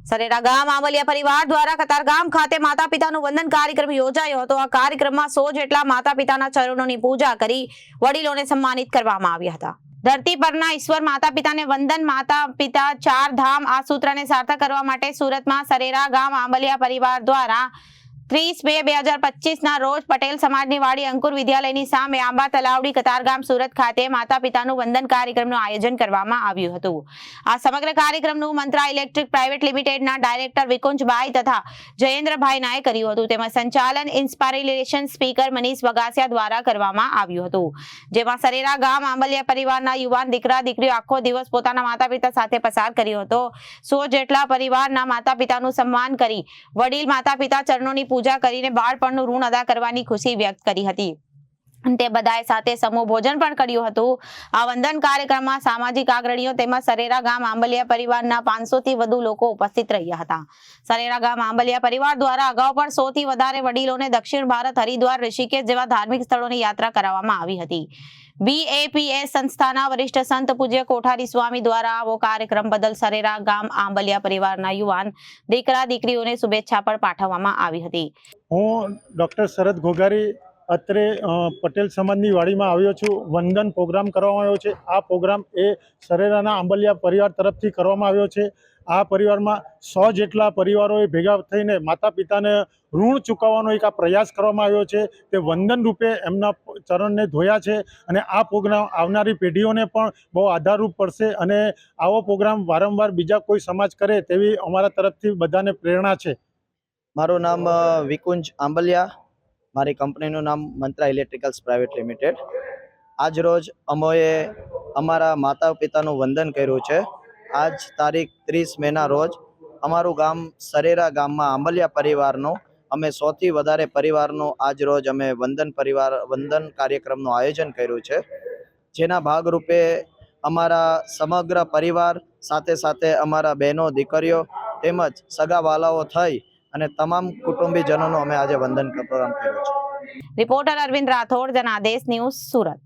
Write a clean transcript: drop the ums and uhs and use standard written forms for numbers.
સરેરા ગામ આંબલિયા પરિવાર દ્વારા કતારગામ ખાતે માતા પિતાનું વંદન કાર્યક્રમ યોજાયો હતો। આ કાર્યક્રમમાં 100 જેટલા માતા પિતાના ચરણોની પૂજા કરી વડીલોને સન્માનિત કરવામાં આવ્યા હતા। ધરતી પરના ઈશ્વર માતા પિતાને વંદન, માતા પિતા ચાર ધામ આ સૂત્રને સાર્થક કરવા માટે સુરતમાં સરેરા ગામ આંબલિયા પરિવાર દ્વારા 30 મે 2025 ના રોજ પટેલ સમાજની વાડી અંકુર વિદ્યાલયની સામે આંબા તલાવડી કતારગામ સુરત ખાતે માતા પિતાનું વંદન કાર્યક્રમનું આયોજન કરવામાં આવ્યું હતું। આ સમગ્ર કાર્યક્રમનું મંત્રા ઇલેક્ટ્રિક પ્રાઇવેટ લિમિટેડના ડાયરેક્ટર વિકુંજભાઈ તથા જયેન્દ્રભાઈ નાએ કર્યું હતું। તેમજ સંચાલન ઇન્સ્પાયરેશન સ્પીકર મનીષ વગાસિયા દ્વારા કરવામાં આવ્યું હતું, જેમાં સરેરા ગામ આંબલિયા પરિવારના યુવાન દીકરા દીકરીઓ આખો દિવસ પોતાના માતા પિતા સાથે પસાર કર્યો હતો। 100 જેટલા પરિવારના માતા પિતાનું સન્માન કરી વડીલ માતા પિતા ચરણોની પૂજા કરીને બાળપણનું ઋણ અદા કરવાની ખુશી વ્યક્ત કરી હતી। તે બધાએ સાથે સમૂહ ભોજન પણ કર્યું હતું। આ વંદન કાર્યક્રમમાં સામાજિક અગ્રણીઓ તેમજ સરેરા ગામ આંબલિયા પરિવારના 500 થી વધુ લોકો ઉપસ્થિત રહ્યા હતા। સરેરા ગામ આંબલિયા પરિવાર દ્વારા અગાઉ પણ 100 થી વધારે વડીલોને દક્ષિણ ભારત, હરિદ્વાર, ઋષિકેશ જેવા ધાર્મિક સ્થળોની યાત્રા કરાવવામાં આવી હતી। BAPS સંસ્થાના વરિષ્ઠ સંત પૂજ્ય કોઠારી સ્વામી દ્વારા આવો કાર્યક્રમ બદલ સરેરા ગામ આંબલિયા પરિવારના યુવાન દીકરા દીકરીઓને શુભેચ્છા પણ પાઠવવામાં આવી હતી। હું ડૉક્ટર શરદ ઘોઘારી અત્રે પટેલ સમાજની વાડીમાં આવ્યો છું। વંદન પ્રોગ્રામ કરવામાં આવ્યો છે। આ પ્રોગ્રામ એ સરેરાના આંબલિયા પરિવાર તરફથી કરવામાં આવ્યો છે। આ પરિવારમાં 100 જેટલા પરિવારોએ ભેગા થઈને માતા પિતાને ઋણ ચૂકવવાનો એક આ પ્રયાસ કરવામાં આવ્યો છે। તે વંદન રૂપે એમના ચરણને ધોયા છે અને આ પ્રોગ્રામ આવનારી પેઢીઓને પણ બહુ આધારરૂપ પડશે અને આવો પ્રોગ્રામ વારંવાર બીજા કોઈ સમાજ કરે તેવી અમારા તરફથી બધાને પ્રેરણા છે। મારું નામ વિકુંજ આંબલિયા, મારી કંપનીનું નામ મંત્રા ઇલેક્ટ્રિકલ્સ પ્રાઇવેટ લિમિટેડ। આજ રોજ અમોએ અમારા માતા પિતાનું વંદન કર્યું છે। આજ તારીખ 30 મેના રોજ અમારું ગામ સરેરા ગામમાં આંબલિયા પરિવારનું અમે 100 થી વધારે પરિવારનું આજ રોજ અમે વંદન કાર્યક્રમનું આયોજન કર્યું છે, જેના ભાગરૂપે અમારા સમગ્ર પરિવાર સાથે સાથે અમારા બહેનો દીકરીઓ તેમજ સગાવાલાઓ થઈ અને તમામ કુટુંબીજનોનો અમે આજે વંદન પ્રોગ્રામ કર્યો છે। Reporter Arvind Rathod, Janadesh news, Surat.